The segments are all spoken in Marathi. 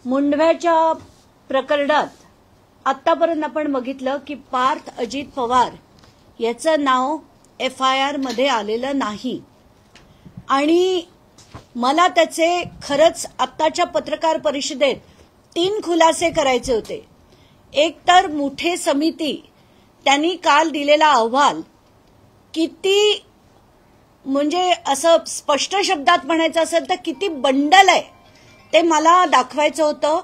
मुंढव्याच्या प्रकरणात आतापर्यंत आपण बघितलं की पार्थ अजित पवार याचं नाव FIR मध्ये आलेलं नाही आणि मला त्याचे खरंच आत्ताच्या पत्रकार परिषदेत 3 खुलासे करायचे होते। एक तर मुठे समिती त्यांनी काल दिलेला अहवाल किती म्हणजे असं स्पष्ट शब्दात म्हणायचं असेल तर किती बंडल आहे ते मला दाखवायचं होतं।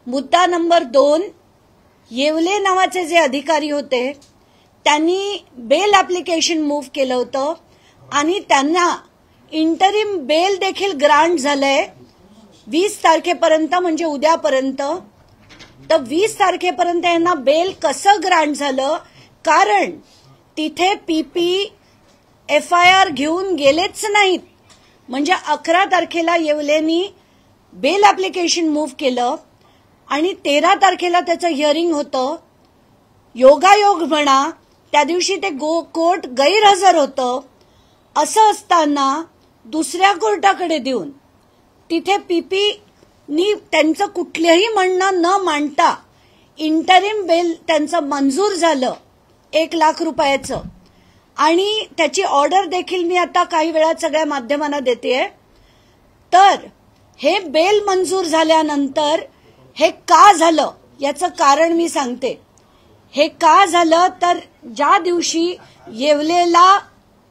मुद्दा नंबर 2, येवले नावाचे जे अधिकारी होते त्यांनी बेल ऍप्लिकेशन मूव्ह केलं होतं आणि त्यांना इंटरिम बेल देखील ग्रांट झालंय 20 तारखेपर्यंत म्हणजे उद्यापर्यंत। तर 20 तारखेपर्यंत यांना बेल कसं ग्रांट झालं, कारण तिथे PP FIR घेऊन गेलेच नाहीत। म्हणजे 11 तारखेला येवलेनी बेल ऍप्लिकेशन मूव्ह केलं आणि 13 तारखेला त्याचं हिअरिंग होतं। योगायोग म्हणा त्या दिवशी ते कोर्ट गैरहजर होतं। असं असताना दुसऱ्या कोर्टाकडे देऊन तिथे PP नी त्यांचं कुठलंही म्हणणं न मांडता इंटरिम बेल त्यांचं मंजूर झालं 1 लाख रुपयाचं आणि त्याची ऑर्डर देखील मी आता काही वेळात सगळ्या माध्यमांना देतेय। तर हे बेल मंजूर झाल्यानंतर हे का झालं याचं कारण मी सांगते। हे का झालं तर ज्या दिवशी येवलेला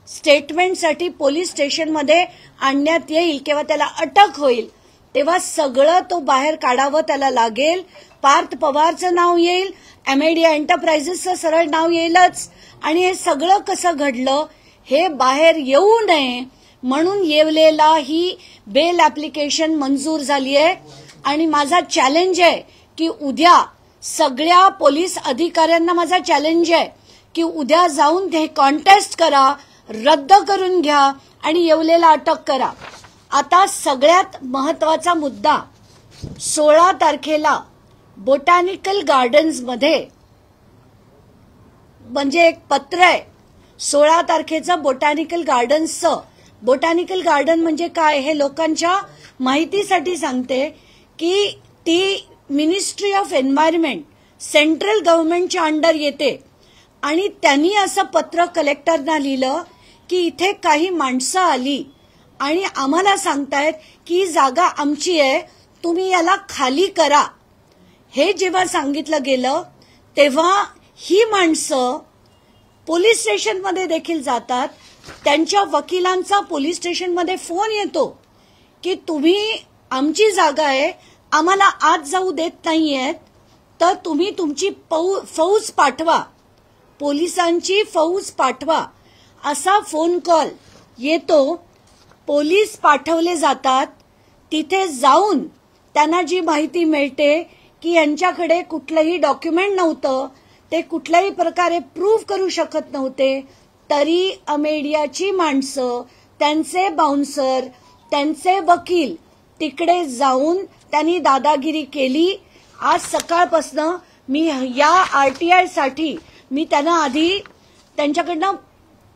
स्टेटमेंटसाठी पोलीस स्टेशनमध्ये आणण्यात येईल किंवा त्याला अटक होईल तेव्हा सगळं तो बाहेर काढावं त्याला लागेल। पार्थ पवारचं नाव येईल, अमेडिया एंटरप्राइजेसचं सरळ नाव येईलच आणि हे सगळं कसं घडलं हे बाहेर येऊ नये म्हणून येवलेला ही बेल ऍप्लिकेशन मंजूर झाली आहे। आणि माझा चॅलेंज आहे की उद्या सगळ्या पोलीस अधिकाऱ्यांना माझा चॅलेंज आहे की उद्या जाऊन ते कॉन्टेस्ट करा, रद्द करून घ्या आणि येवलेला अटक करा। आता सगळ्यात महत्वाचा मुद्दा 16 तारखेला बोटॅनिकल गार्डन्स मध्ये म्हणजे एक पत्र आहे 16 तारखेचं बोटॅनिकल गार्डन्सचं। बोटॅनिकल गार्डन म्हणजे काय हे लोकांच्या माहितीसाठी सांगते की ती मिनिस्ट्री ऑफ एन्व्हायरमेंट सेंट्रल गव्हर्नमेंटच्या अंडर येते आणि त्यांनी असं पत्र कलेक्टरना लिहिलं की इथे काही माणसं आली आणि आम्हाला सांगतायत की ही जागा आमची आहे, तुम्ही याला खाली करा। हे जेव्हा सांगितलं गेलं तेव्हा ही माणसं पोलीस स्टेशनमध्ये देखील जातात। त्यांच्या वकिलांचा पोलीस स्टेशनमध्ये फोन येतो की तुम्ही आमची जागा आहे, आम्हाला आत जाऊ देत नाहीयेत, तर तुम्ही तुमची फौज पाठवा, पोलिसांची फौज पाठवा। असा फोन कॉल येतो। पोलीस पाठवले जातात, तिथे जाऊन त्यांना जी माहिती मिळते की यांच्याकडे कुठलंही डॉक्युमेंट नव्हतं, ते कुठल्याही प्रकारे प्रूव्ह करू शकत नव्हते, तरी अमेडियाची माणसं, त्यांचे बाउन्सर, त्यांचे वकील तिकडे जाऊन त्यांनी दादागिरी केली। आज सकाळपासून मी या RTI साठी मी त्यांना आधी त्यांच्याकडनं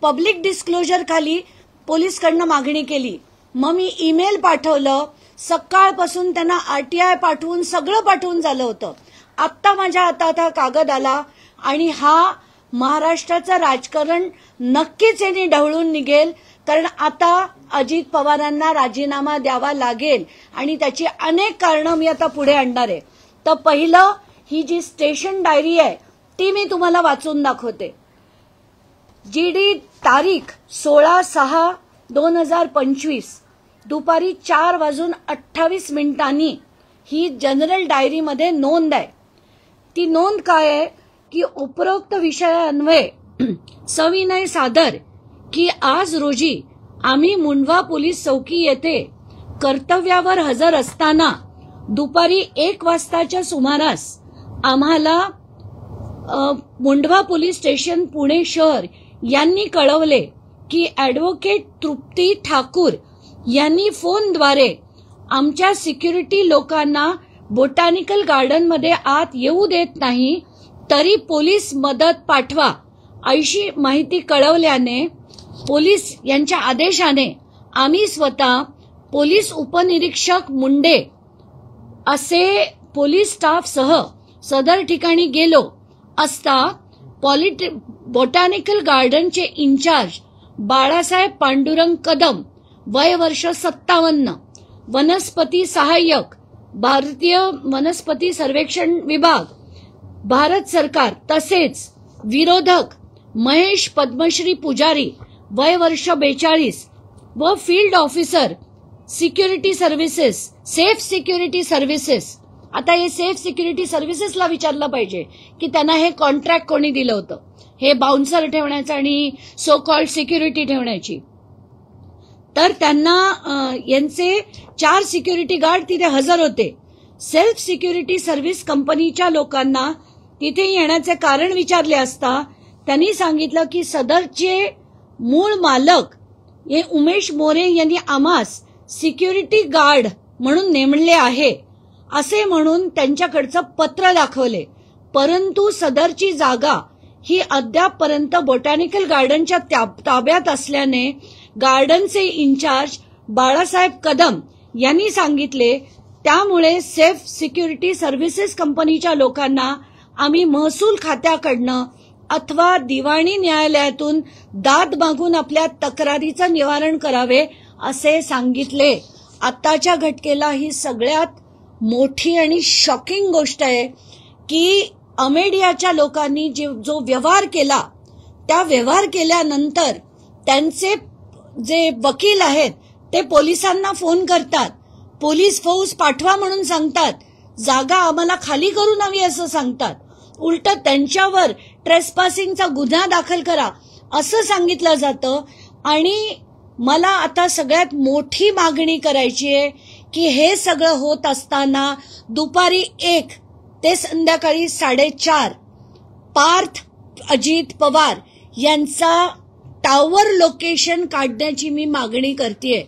पब्लिक डिस्क्लोजर खाली पोलीसकडनं मागणी केली, मग मी ईमेल पाठवलं, सकाळपासून त्यांना RTI पाठवून सगळं पाठवून झालं होतं। आत्ता माझ्या हातात हा कागद आला आणि हा महाराष्ट्राचं राजकारण नक्कीच यांनी ढवळून निघेल, कारण आता अजित पवारांना राजीनामा द्यावा लागेल आणि त्याची अनेक कारणं मी आता पुढे आणणार आहे। तर पहिलं, ही जी स्टेशन डायरी आहे ती मी तुम्हाला वाचून दाखवते। GD तारीख 16/6/2025 दुपारी 4:28 ही जनरल डायरीमध्ये नोंद आहे। ती नोंद काय आहे की उपरोक्त विषयान्वये सविनय सादर की आज रोजी आम्ही मुंढवा पोलीस चौकी येथे कर्तव्यावर हजर असताना दुपारी 1 वाजताच्या सुमारास आम्हाला मुंढवा पोलीस स्टेशन पुणे शहर यांनी कळवले की ॲडव्होकेट तृप्ती ठाकूर यांनी फोनद्वारे आमच्या सिक्युरिटी लोकांना बोटॅनिकल गार्डनमध्ये आत येऊ देत नाही, तरी पोलीस मदत पाठवा अशी माहिती कळवल्याने पोलीस यांच्या आदेशाने आम्ही स्वतः पोलीस उपनिरीक्षक मुंडे असे पोलीस स्टाफसह सदर ठिकाणी गेलो असता बोटॅनिकल गार्डनचे इन्चार्ज बाळासाहेब पांडुरंग कदम वय वर्ष 57, वनस्पती सहाय्यक, भारतीय वनस्पती सर्वेक्षण विभाग, भारत सरकार, तसेच विरोधक महेश पद्मश्री पुजारी वय वर्ष 42 व field officer security services, safe security services. आता हे सेफ सिक्युरिटी सर्व्हिसेसला विचारलं पाहिजे की त्यांना हे कॉन्ट्रॅक्ट कोणी दिलं होतं, हे बाउन्सर ठेवण्याचं आणि सो कॉल्ड सिक्युरिटी ठेवण्याची. तर त्यांना यांचे 4 सिक्युरिटी गार्ड तिथे हजर होते. सेल्फ सिक्युरिटी सर्व्हिस कंपनीच्या लोकांना तिथे येण्याचे कारण विचारले असता त्यांनी सांगितलं की सदरचे मूळ मालक हे उमेश मोरे यांनी आम्हास सिक्युरिटी गार्ड म्हणून नेमले आहे असे म्हणून त्यांच्याकडचं पत्र दाखवले. परंतु सदरची जागा ही अद्यापपर्यंत बोटॅनिकल गार्डनच्या ताब्यात असल्याने गार्डनचे इन्चार्ज बाळासाहेब कदम यांनी सांगितले, त्यामुळे सेफ सिक्युरिटी सर्व्हिसेस कंपनीच्या लोकांना आम्ही महसूल खात्याकडनं अथवा दिवाणी न्यायालयातून दाद मागून आपल्या तक्रारीचं निवारण करावे असे सांगितले. आताच्या घटनेला ही सगळ्यात मोठी आणि शॉकिंग गोष्ट आहे की अमेडियाच्या लोकांनी जो व्यवहार केला, त्या व्यवहार केल्यानंतर त्यांचे जे वकील आहेत ते पोलिसांना फोन करतात, पोलीस फौज पाठवा म्हणून सांगतात, जागा आम्हाला खाली करून हवी असं सांगतात, उलट त्यांच्यावर ट्रेसपासिंगचा गुन्हा दाखल करा असं सांगितलं जातं. आणि मला आता सगळ्यात मोठी मागणी करायची आहे की हे सगळं होत असताना दुपारी 1 ते संध्याकाळी 4:30 पार्थ अजित पवार यांचा टावर लोकेशन काढण्याची मी मागणी करतेय.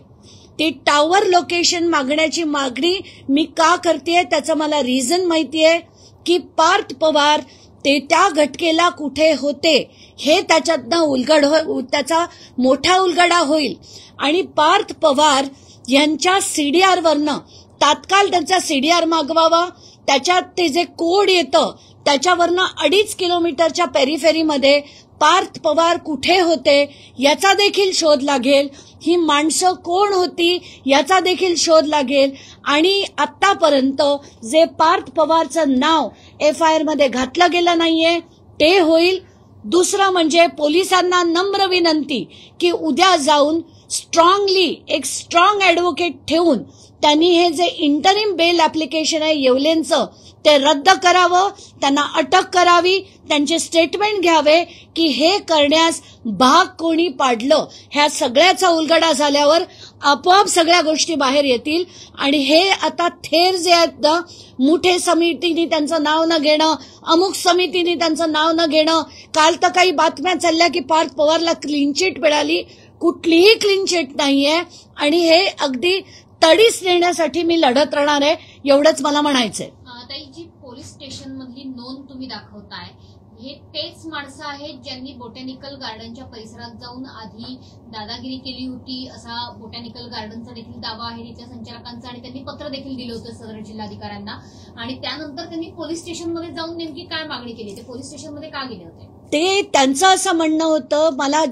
ती टावर लोकेशन मागण्याची मागणी मी का करतेय त्याचं मला रिझन माहितीये की पार्थ पवार ते त्या घटनेला कुठे होते हे त्याच्यातनं त्याचा मोठा उलगडा होईल. आणि पार्थ पवार यांच्या सीडीआरवरनं तात्काळ त्यांचा सीडीआर मागवावा. त्याच्यात ते जे कोड येतं त्याच्यावरनं 2.5 किलोमीटरच्या पेरिफेरीमध्ये पार्थ पवार कुठे होते याचा देखील शोध लागेल. ही माणसं कोण होती याचा देखील शोध लागेल. आणि आतापर्यंत जे पार्थ पवारचं नाव FIR मध्ये घातलं गेलं नाहीये ते होईल. दुसरं म्हणजे पोलिसांना नम्र विनंती की उद्या जाऊन स्ट्रॉंगली एक स्ट्रॉंग ऍडव्होकेट ठेवून त्यांनी हे जे इंटरिम बेल ऍप्लिकेशन आहे येवलेंचं ते रद्द करावं, त्यांना अटक करावी, त्यांचे स्टेटमेंट घ्यावे की हे करण्यास भाग कोणी पाडलं. ह्या सगळ्याचा उलगडा झाल्यावर आपोआप सगळ्या गोष्टी बाहेर येतील. आणि हे आता थेर जे आहेत ना, मुठे समितीने त्यांचं नाव न घेणं, अमुक समितीने त्यांचं नाव न घेणं. काल तर काही बातम्या चालल्या की पार्थ पवारला क्लीन चिट मिळाली, कुठलीही क्लीन चिट नाहीये. आणि हे अगदी तडीस नेण्यासाठी मी लढत राहणार आहे, एवढंच मला म्हणायचंय. ताई, जी पोलीस स्टेशन मधली नोंद तुम्ही दाखवताय हे तेच माणसं आहेत ज्यांनी बोटॅनिकल गार्डनच्या परिसरात जाऊन आधी दादागिरी केली होती असा बोटॅनिकल गार्डनचा देखील दावा आहे तिथल्या संचालकांचा. आणि त्यांनी पत्र देखील दिलं होतं सदर जिल्हाधिकाऱ्यांना. आणि त्यानंतर त्यांनी पोलीस स्टेशनमध्ये जाऊन नेमकी काय मागणी केली, ते पोलीस स्टेशनमध्ये का गेले होते? ते त्यांचं असं म्हणणं होतं, मला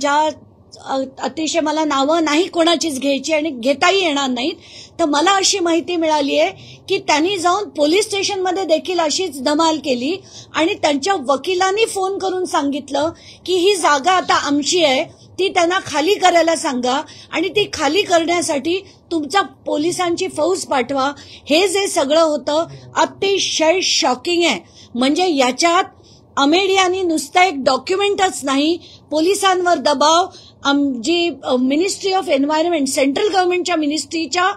अतिशय मला नावं नाही कोणाचीच घ्यायची आणि घेताही येणार नाहीत, तर मला अशी माहिती मिळाली आहे की त्यांनी जाऊन पोलीस स्टेशनमध्ये देखील अशीच धमाल केली आणि त्यांच्या वकिलांनी फोन करून सांगितलं की ही जागा आता आमची आहे, ती त्यांना खाली करायला सांगा आणि ती खाली करण्यासाठी तुमच्या पोलिसांची फौज पाठवा. हे जे सगळं होतं अतिशय शॉकिंग आहे. म्हणजे याच्यात अमेडियानी नुसता एक डॉक्युमेंटच नाही, पोलिसांवर दबाव, जी मिनिस्ट्री ऑफ एन्व्हायरमेंट सेंट्रल गव्हर्नमेंटच्या मिनिस्ट्रीच्या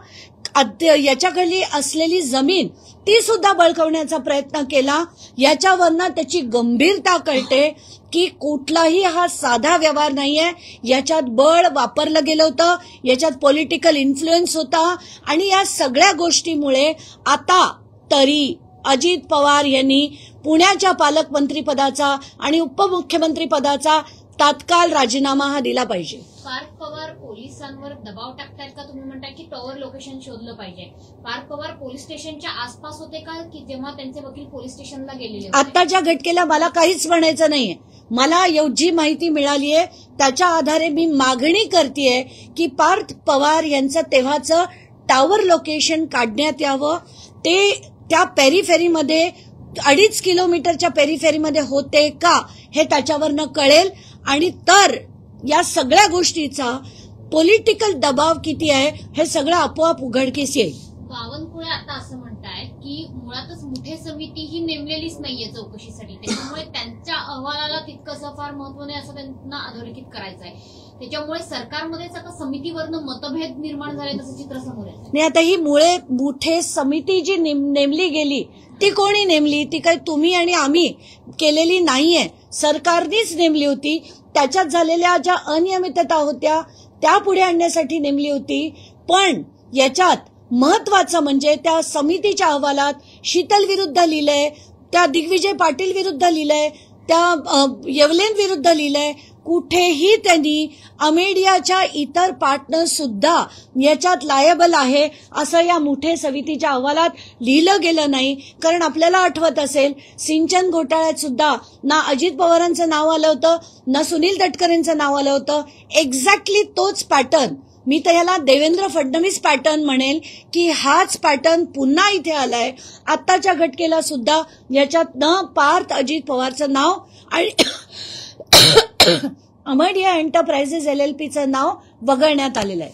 याच्याखाली असलेली जमीन ती सुद्धा बळकावण्याचा प्रयत्न केला. याच्यावरनं त्याची गंभीरता कळते की कुठलाही हा साधा व्यवहार नाहीये. याच्यात बळ वापरलं गेलं होतं, याच्यात पॉलिटिकल इन्फ्लुएन्स होता. आणि या सगळ्या गोष्टीमुळे आता तरी अजित पवार यांनी पुण्याच्या पालकमंत्री पदाचा आणि उपमुख्यमंत्री पदाचा तात्काळ राजीनामा हा दिला पाहिजे. पार्थ पवार पोलिसांवर दबाव टाकतायत का? तुम्ही म्हणताय की टॉवर लोकेशन शोधलं पाहिजे. पार्थ पवार पोलीस स्टेशनच्या आसपास होते का की जेव्हा त्यांचे वकील पोलीस स्टेशनला गेलेले होते? आताच्या घटकेला मला काहीच म्हणायचं नाहीये. मला जी माहिती मिळाली आहे त्याच्या आधारे मी मागणी करतेय की पार्थ पवार यांचं तेव्हाचं टॉवर लोकेशन काढण्यात यावं. ते त्या पेरिफेरीमध्ये 2.5 किलोमीटरच्या पेरिफेरीमध्ये होते का हे त्याच्यावरनं कळेल. आणि तर या सगळ्या गोष्टीचा पॉलिटिकल दबाव किती आहे हे सगळं आपोआप उघडकीस येईल. बावनकुळे आता असं म्हणताय की मुळातच मुठे समिती ही नेमलेलीच नाहीये चौकशीसाठी, त्याच्यामुळे त्यांच्या अहवालाला तितकंसं फार महत्व नाही असं त्यांना अधोरेखित करायचं आहे. त्याच्यामुळे सरकारमध्येच आता समितीवरनं मतभेद निर्माण झाले तसं चित्र समोर येतं. नाही, आता ही मुठे समिती जी नेमली गेली ती कोणी नेमली? ती काही तुम्ही आणि आम्ही केलेली नाहीये, सरकारनेच नेमली होती. त्याच्यात झालेल्या ज्या अनियमितता होत्या त्या पुढे आणण्यासाठी नेमली होती. पण याच्यात महत्वाचं म्हणजे त्या समितीच्या अहवालात शीतल विरुद्ध लिहिलंय, त्या दिग्विजय पाटील विरुद्ध लिहिलंय, त्या येवलेन विरुद्ध लिहिलंय. कुठेही त्यांनी अमेडियाच्या इतर पार्टनर सुद्धा याच्यात लायबल आहे असं या मुठे समितीच्या अहवालात लिहिलं गेलं नाही. कारण आपल्याला आठवत असेल सिंचन घोटाळ्यात सुद्धा ना अजित पवारांचं नाव आलं होतं ना सुनील तटकरेंचं नाव आलं होतं. एक्झॅक्टली तोच पॅटर्न, मी तर याला देवेंद्र फडणवीस पॅटर्न म्हणेल की हाच पॅटर्न पुन्हा इथे आलाय. आत्ताच्या घटकेला सुद्धा याच्यात न पार्थ अजित पवारचं नाव आणि अमेडिया एंटरप्राइजेस LLPचं नाव वगळण्यात आलेलं आहे.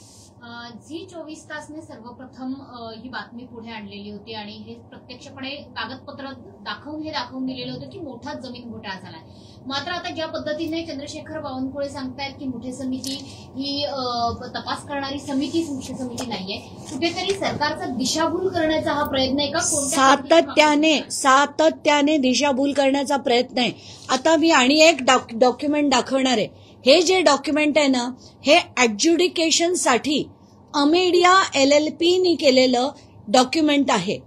झी 24 तासने सर्वप्रथम ही बातमी पुढे आणलेली होती आणि हे प्रत्यक्षपणे कागदपत्र दाखवून दिलेलं होतं की मोठा जमीन घोटाळा झालाय. मात्र आता ज्या पद्धतीने चंद्रशेखर बावनकुळे सांगतायत की मुठे समिती ही तपास करणारी समिती मुख्य समिती नाहीये, कुठेतरी सरकारचा दिशाभूल करण्याचा हा प्रयत्न आहे का? सातत्याने दिशाभूल करण्याचा प्रयत्न आहे. आता मी आणि एक डॉक्युमेंट दाखवणार आहे. हे जे डॉक्युमेंट आहे ना, हे ऍडज्युडिकेशनसाठी अमेडिया LLPनी केलेलं डॉक्युमेंट आहे.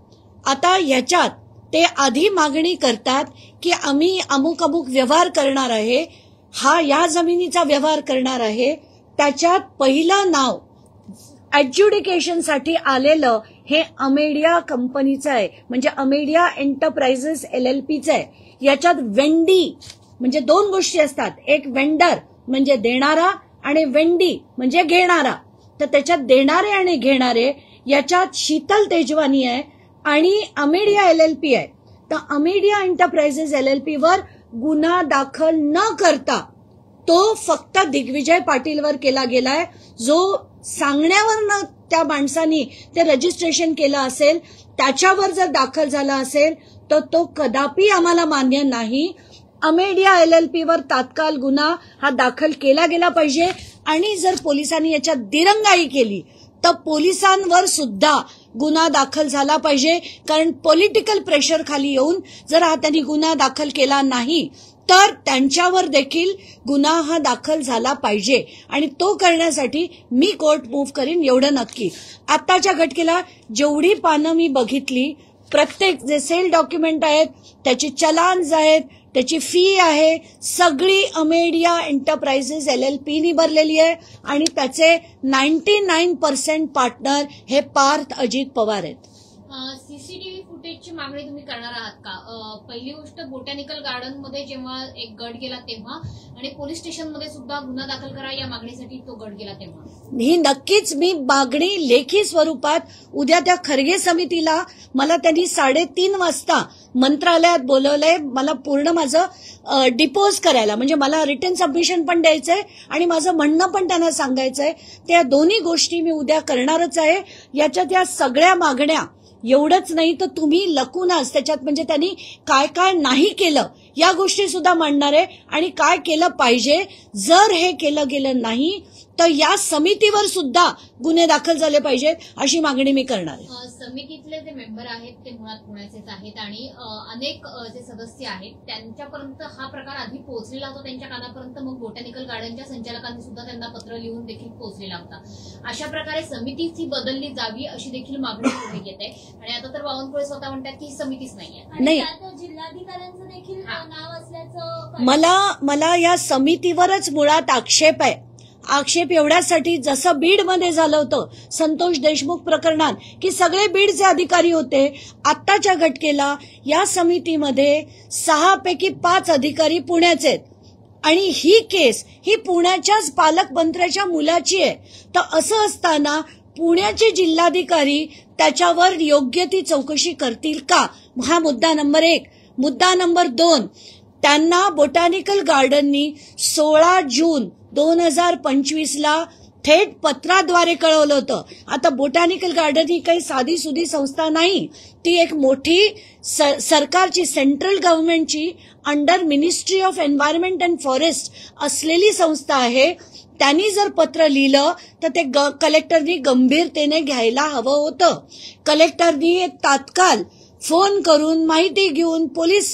आता ह्याच्यात ते आधी मागणी करतात की आम्ही अमुक व्यवहार करणार आहे, या जमिनीचा व्यवहार करणार आहे. त्याच्यात पहिलं नाव ऍडज्युडिकेशनसाठी आलेलं हे अमेडिया कंपनीचं आहे, म्हणजे अमेडिया एंटरप्राइजेस LLPचं आहे. याच्यात वेंडी म्हणजे दोन गोष्टी असतात, एक वेंडर म्हणजे देणारा आणि वेंडी म्हणजे घेणारा. तर त्याच्यात देणारे आणि घेणारे याच्यात शीतल तेजवानी आहे आणि अमेडिया LLP आहे. तर अमेडिया एंटरप्राइजेस LLP वर गुन्हा दाखल न करता तो फक्त दिग्विजय पाटीलवर केला गेलाय. जो सांगण्यावर त्या माणसानी ते रजिस्ट्रेशन केलं असेल त्याच्यावर जर दाखल झाला असेल तर तो कदापि आम्हाला मान्य नाही. अमेडिया LLP वर तात्काळ गुन्हा हा दाखल केला गेला पाहिजे. आणि जर पोलिसांनी याच्यात दिरंगाई केली तर पोलिसांवर सुद्धा गुन्हा दाखल झाला पाहिजे. कारण पॉलिटिकल प्रेशर खाली येऊन जर त्यांनी गुन्हा दाखल केला नाही तर त्यांच्यावर देखील गुन्हा हा दाखल झाला पाहिजे. आणि तो करण्यासाठी मी कोर्ट मूव्ह करीन एवढं नक्की. आत्ताच्या घटकेला जेवढी पानं मी बघितली, प्रत्येक जे सेल डॉक्युमेंट आहेत त्याची चलान्स आहेत, त्याची फी आहे, सगळी अमेडिया एंटरप्राइजेस LLPनी भरलेली आहे. आणि त्याचे 99% पार्टनर हे पार्थ अजित पवार आहेत. सीसीटीव्ही फुटेजची मागणी तुम्ही करणार आहात का? पहिली गोष्ट, बोटॅनिकल गार्डन मध्ये जेव्हा एक गट गेला तेव्हा आणि पोलीस स्टेशनमध्ये सुद्धा गुन्हा दाखल करा या मागणीसाठी तो गट गेला तेव्हा ही नक्कीच मी मागणी लेखी स्वरूपात उद्या त्या खरगे समितीला मला त्यांनी 3:30 वाजता मंत्रालयात बोलवलंय. मला पूर्ण माझं डिपोज करायला, म्हणजे मला रिटन सबमिशन पण द्यायचंय आणि माझं म्हणणं पण त्यांना सांगायचंय. त्या दोन्ही गोष्टी मी उद्या करणारच आहे. याच्यात या सगळ्या मागण्या, एवढंच नाही तर तुम्ही लकूनच त्याच्यात म्हणजे त्यांनी काय काय नाही केलं या गोष्टी सुद्धा मांडणार आहे आणि काय केलं पाहिजे. जर हे केलं गेलं नाही तर या समितीवर सुद्धा गुन्हे दाखल झाले पाहिजेत अशी मागणी मी करणार आहे. समितीतले जे मेंबर आहेत ते मुळात पुण्याचेच आहेत आणि अनेक जे सदस्य आहेत त्यांच्यापर्यंत हा प्रकार आधी पोहोचलेला होता त्यांच्या कानापर्यंत. मग बोटॅनिकल गार्डनच्या संचालकांनी सुद्धा त्यांना पत्र लिहून देखील पोहोचलेला होता. अशा प्रकारे समितीच ही बदलली जावी अशी देखील मागणी पुढे येते. आणि आता तर बावनकुळे स्वतः म्हणतात की ही समितीच नाहीये. नाही, जिल्हाधिकाऱ्यांचं देखील नाव असल्याचं मला या समितीवरच मुळात आक्षेप आहे. आक्षेप एवढ्यासाठी, जसं बीडमध्ये झालं होतं संतोष देशमुख प्रकरणात की सगळे बीडचे अधिकारी होते, आत्ताच्या घटकेला या समितीमध्ये 6 पैकी 5 अधिकारी पुण्याचे आहेत आणि ही केस ही पुण्याच्याच पालकमंत्र्याच्या मुलाची आहे. तर असं असताना पुण्याचे जिल्हाधिकारी त्याच्यावर योग्य ती चौकशी करतील का? हा मुद्दा नंबर 1. मुद्दा नंबर 2, त्यांना बोटॅनिकल गार्डननी 16 जून 2025ला थेट पत्राद्वारे कळवलं होतं. आता बोटॅनिकल गार्डन ही काही साधी सुधी संस्था नाही, ती एक मोठी सरकारची, सेंट्रल गव्हर्नमेंटची under ministry of environment and forest असलेली संस्था आहे. त्यांनी जर पत्र लिहिलं तर ते कलेक्टरनी गंभीरतेने घ्यायला हवं होतं. कलेक्टरनी तात्काळ फोन करून माहिती घेऊन पोलीस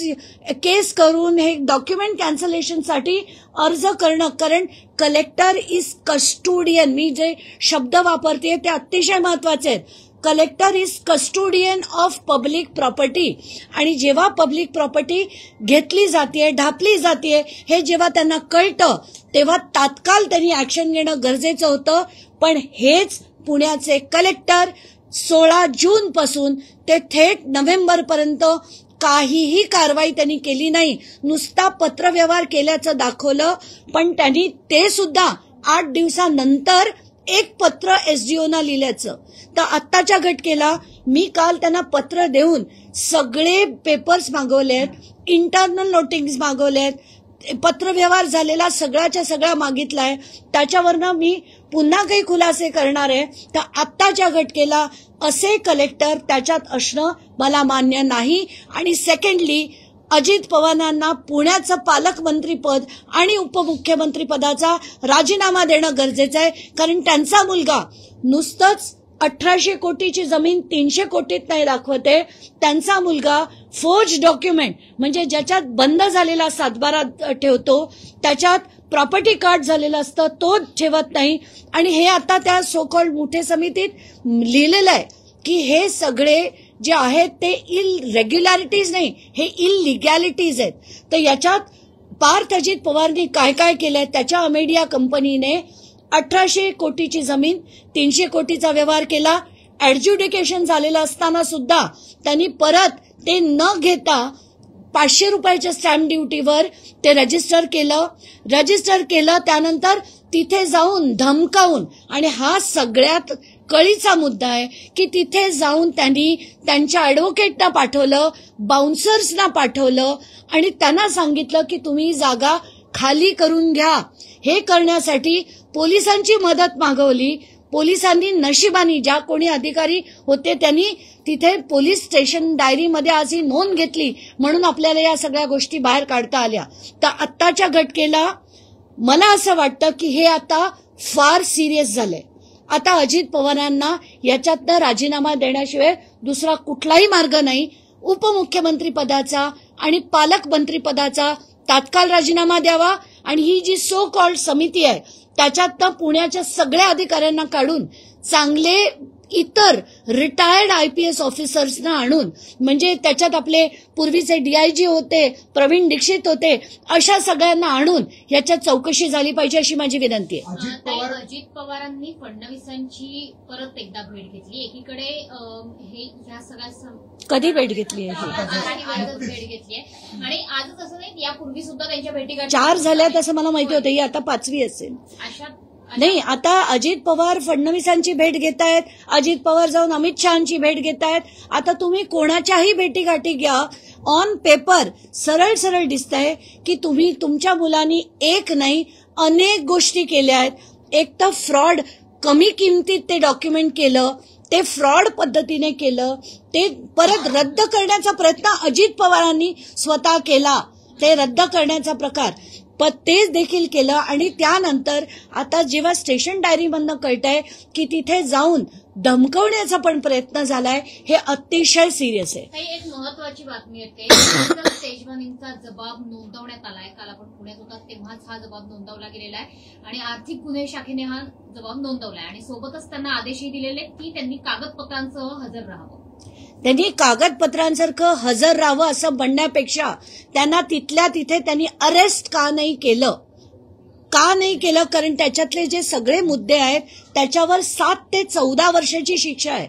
केस करून हे डॉक्युमेंट कॅन्सलेशनसाठी अर्ज करणं, कारण कलेक्टर इज कस्टोडियन, मी जे शब्द वापरते ते अतिशय महत्वाचे आहेत. Collector is custodian of public property आणि जेव्हा पब्लिक प्रॉपर्टी घेतली जाते, ढापली जाते, हे जेव्हा त्यांना कळतं तेव्हा तात्काळ त्यांनी ऍक्शन घेणं गरजेचं होतं. पण हेच पुण्याचे कलेक्टर 16 जून पासून ते थेट नोव्हेंबरपर्यंत काहीही कारवाई त्यांनी केली नाही. नुसता पत्रव्यवहार केल्याचं दाखवलं, पण त्यांनी ते सुद्धा 8 दिवसानंतर एक पत्र एसडीओना लिहिल्याचं. तर आत्ताच्या घटकेला मी काल त्यांना पत्र देऊन सगळे पेपर्स मागवलेत, इंटरनल नोटिस मागवलेत, पत्रव्यवहार झालेला सगळ्याच्या सगळा मागितलाय. त्याच्यावरनं मी पुन्हा काही खुलासे करणार आहे. तर आत्ताच्या घटकेला असे कलेक्टर त्याच्यात असणं मला मान्य नाही. आणि सेकंडली, अजित पवारांना पुण्याचं पालकमंत्रीपद आणि उपमुख्यमंत्री पदाचा राजीनामा देणं गरजेचं आहे, कारण त्यांचा मुलगा नुसतंच 1800 कोटीची जमीन 300 कोटीत नाही दाखवते. त्यांचा मुलगा फोर्ज डॉक्युमेंट म्हणजे ज्याच्यात बंद झालेला सातबारा ठेवतो, त्याच्यात प्रॉपर्टी कार्ड झालेलं असतं तो ठेवत नाही. आणि हे आता त्या सोकॉल्ड मुठे समितीत लिहिलेलं आहे की हे सगळे जे आहेत ते इलरेग्युलॅरिटीज नाही, हे इललिगॅलिटीज आहेत. तर याच्यात पार्थ अजित पवारनी काय काय केलंय, त्याच्या अमेडिया कंपनीने 1800 कोटीची जमीन 300 कोटीचा व्यवहार केला. ऍडज्युडिकेशन झालेलं असताना सुद्धा त्यांनी परत ते न घेता 500 रुपयाच्या स्टॅम्प ड्युटीवर ते रजिस्टर केलं. त्यानंतर तिथे जाऊन धमकावून, आणि हा सगळ्यात कळीचा मुद्दा आहे की तिथे जाऊन त्यांनी त्यांच्या ऍडव्होकेटना पाठवलं, बाउन्सर्सना पाठवलं आणि त्यांना सांगितलं की तुम्ही जागा खाली करून घ्या. हे करण्यासाठी पोलिसांची मदत मागवली. पोलिसांनी नशिबाने ज्या कोणी अधिकारी होते त्यांनी तिथे पोलीस स्टेशन डायरीमध्ये आज ही नोंद घेतली, म्हणून आपल्याला या सगळ्या गोष्टी बाहेर काढता आल्या. तर आत्ताच्या घटकेला मला असं वाटतं की हे आता फार सिरियस झालंय. आता अजित पवारांना याच्यातनं राजीनामा देण्याशिवाय दुसरा कुठलाही मार्ग नाही. उपमुख्यमंत्री पदाचा आणि पालकमंत्री पदाचा तात्काळ राजीनामा द्यावा आणि ही जी सो कॉल्ड समिती आहे त्याच्यातनं पुण्याच्या सगळ्या अधिकाऱ्यांना काढून चांगले इतर रिटायर्ड IPS ऑफिसर्सना आणून, म्हणजे त्याच्यात आपले पूर्वीचे DIG होते, प्रवीण दीक्षित होते, अशा सगळ्यांना आणून याच्यात चौकशी झाली पाहिजे अशी माझी विनंती आहे. अजित पवारांनी फडणवीसांची परत एकदा भेट घेतली. एकीकडे हे ह्या सगळ्या कधी भेट घेतली आहे? भेट घेतली आहे आणि आजच असं नाही, यापूर्वी सुद्धा त्यांच्या भेटी 4 झाल्यात असं मला माहिती होतं, ही आता 5वी असेल. नाही, आता अजित पवार फडणवीसांची भेट घेत आहेत, अजित पवार जाऊन अमित शहाची भेट घेत आहेत. आता तुम्ही कोणाच्याही भेटीगाठी घ्या, ऑन पेपर सरळ सरळ दिसतंय की तुम्ही तुमच्या मुलांनी एक नाही अनेक गोष्टी केल्या आहेत. एक तर फ्रॉड, कमी किमतीत ते डॉक्युमेंट केलं, ते फ्रॉड पद्धतीने केलं, ते परत रद्द करण्याचा प्रयत्न अजित पवारांनी स्वतः केला, ते रद्द करण्याचा प्रकार पण तेच देखील केलं. आणि त्यानंतर आता जेव्हा स्टेशन डायरीमधनं कळतंय की तिथे जाऊन धमकवण्याचा पण प्रयत्न झालाय, हे अतिशय सिरियस आहे. काही एक महत्वाची बातमी येते, तेजवानींचा जबाब नोंदवण्यात आलाय. काल आपण पुण्यात होतात तेव्हाच हा जबाब नोंदवला गेलेला आहे आणि आर्थिक गुन्हे शाखेने हा जबाब नोंदवलाय आणि सोबतच त्यांना आदेशही दिलेले की त्यांनी कागदपत्रांसह हजर राहावं. त्यांनी कागदपत्रांसारखं हजर राहावं असं म्हणण्यापेक्षा त्यांना तिथल्या तिथे त्यांनी अरेस्ट का नाही केलं का नाही केलं? कारण त्याच्यातले जे सगळे मुद्दे आहेत त्याच्यावर 7 ते 14 वर्षाची शिक्षा आहे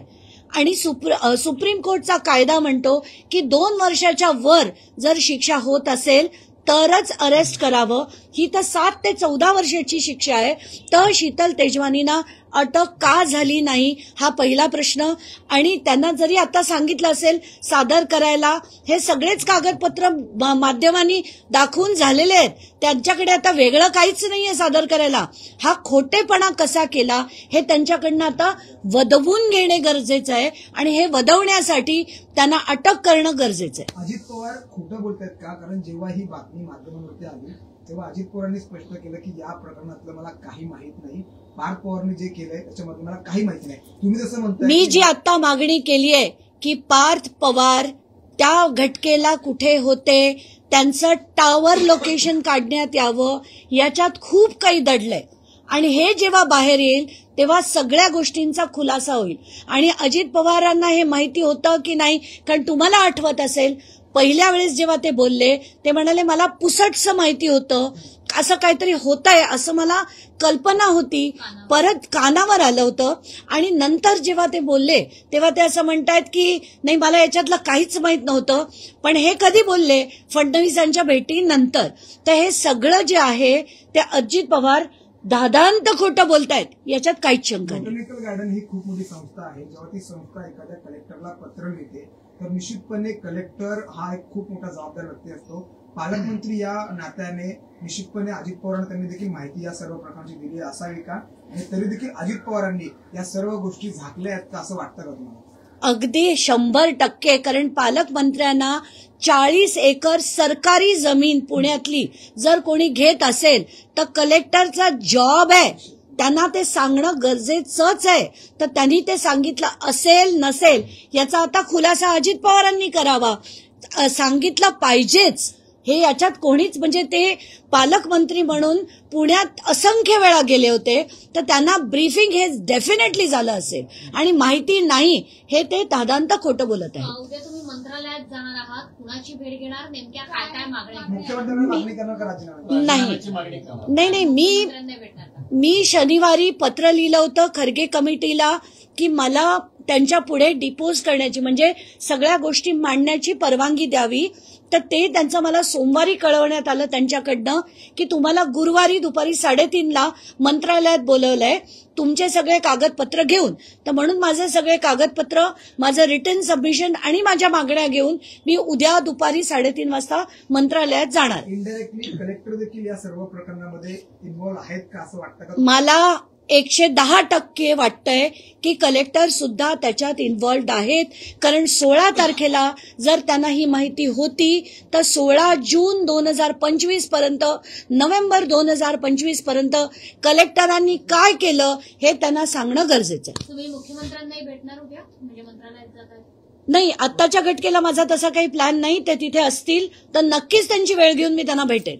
आणि सुप्रीम कोर्टचा कायदा म्हणतो की 2 वर्षाच्या वर जर शिक्षा होत असेल तरच अरेस्ट करावं. ही तर 7 ते 14 वर्षाची शिक्षा आहे. तर शीतल तेजवानींना अटक का झाली नाही हा पहिला प्रश्न. आणि त्यांना जरी आता सांगितलं असेल सादर करायला, हे सगळेच कागदपत्र माध्यमांनी दाखवून झालेले आहेत, त्यांच्याकडे आता वेगळं काहीच नाहीये सादर करायला. हा खोटेपणा कसा केला हे त्यांच्याकडनं आता वदवून घेणे गरजेचं आहे आणि हे वदवण्यासाठी त्यांना अटक करणं गरजेचं आहे. अजित पवार खोटं बोलतात का? कारण जेव्हा ही बातमी माध्यमांवरती आली तेव्हा अजित पवारांनी स्पष्ट केलं की या प्रकरणातलं मला काही माहित नाही, पार्थ पवारने जे केलंय त्याच्यामध्ये मला काही माहिती नाही. तुम्ही जसं म्हणताय, मी जी आता मागणी केली आहे की पार्थ पवार त्या घटकेला कुठे होते, त्यांचं टावर लोकेशन काढण्यात यावं, याच्यात खूप काही दडलंय आणि हे जेव्हा बाहेर येईल तेव्हा सगळ्या गोष्टींचा खुलासा होईल. आणि अजित पवारांना हे माहिती होतं की नाही? कारण तुम्हाला आठवत असेल पहिल्या वेळेस जेव्हा ते बोलले ते म्हणाले मला पुसटसं माहिती होतं, असं काहीतरी होतंय असं मला कल्पना होती, परत कानावर आलं होतं. आणि नंतर जेव्हा ते बोलले तेव्हा ते असं म्हणतायत की नाही मला याच्यातलं काहीच माहित नव्हतं. पण हे कधी बोलले? फडणवीसांच्या भेटीनंतर. तर हे सगळं जे आहे ते अजित पवार दादांत खोटं बोलतायत, याच्यात काहीच शंका नाही. बॉटॅनिकल गार्डन ही खूप मोठी संस्था आहे. जेव्हा ती संस्था एखाद्या कलेक्टरला पत्र लिहिते तर निश्चितपणे कलेक्टर हा एक खूप मोठा जबाबदार व्यक्ती असतो. पालकमंत्री या नात्याने निश्चितपणे अजित पवारांना त्यांनी देखील माहिती या सर्व प्रकारची दिली असावी का? आणि तरी देखील अजित पवारांनी या सर्व गोष्टी झाकल्या आहेत का असं वाटतं का तुम्हाला? अगदी 100%. कारण पालकमंत्र्यांना 40 एकर सरकारी जमीन पुण्यातली जर कोणी घेत असेल तर कलेक्टरचा जॉब आहे त्यांना ते सांगणं गरजेचंच आहे. तर त्यांनी ते सांगितलं असेल नसेल याचा आता खुलासा अजित पवारांनी करावा, सांगितलं पाहिजेच. हे याच्यात कोणीच म्हणजे ते पालकमंत्री म्हणून पुण्यात असंख्य वेळा गेले होते तर त्यांना ब्रीफिंग हे डेफिनेटली झालं असेल आणि माहिती नाही हे ते दादांत खोटं बोलत आहे. उद्या तुम्ही मंत्रालयात जाणार आहात, कुणाची भेट घेणार, नेमक्या काय काय मागण्या? मुख्यमंत्र्यांना मागणी करणार का राजीनामा? नाही मी शनिवारी पत्र लिहिलं होतं खरगे कमिटीला की मला त्यांच्या पुढे डिपोज करण्याची म्हणजे सगळ्या गोष्टी मांडण्याची परवानगी द्यावी. तर ते त्यांचं मला सोमवारी कळवण्यात आलं त्यांच्याकडनं की तुम्हाला गुरुवारी दुपारी 3:30ला मंत्रालयात बोलवलंय तुमचे सगळे कागदपत्र घेऊन. तर म्हणून माझे सगळे कागदपत्र, माझं रिटर्न सबमिशन आणि माझ्या मागण्या घेऊन मी उद्या दुपारी 3:30 वाजता मंत्रालयात जाणार. इनडायरेक्टली कलेक्टर देखील या सर्व प्रकरणामध्ये इन्व्हॉल्व आहेत का असं वाटतं का? मला 110% वाटतंय की कलेक्टर सुद्धा त्याच्यात इन्व्हॉल्ड आहेत. कारण 16 तारखेला जर त्यांना ही माहिती होती तर 16 जून 2025 पर्यंत, नोव्हेंबर 2025 पर्यंत कलेक्टरांनी काय केलं हे त्यांना सांगणं गरजेचं आहे. तुम्ही मुख्यमंत्र्यांनाही भेटणार उद्या म्हणजे मंत्रालयात जातात? नाही, आत्ताच्या घटकेला माझा तसा काही प्लॅन नाही. ते तिथे असतील तर नक्कीच त्यांची वेळ घेऊन मी त्यांना भेटेन.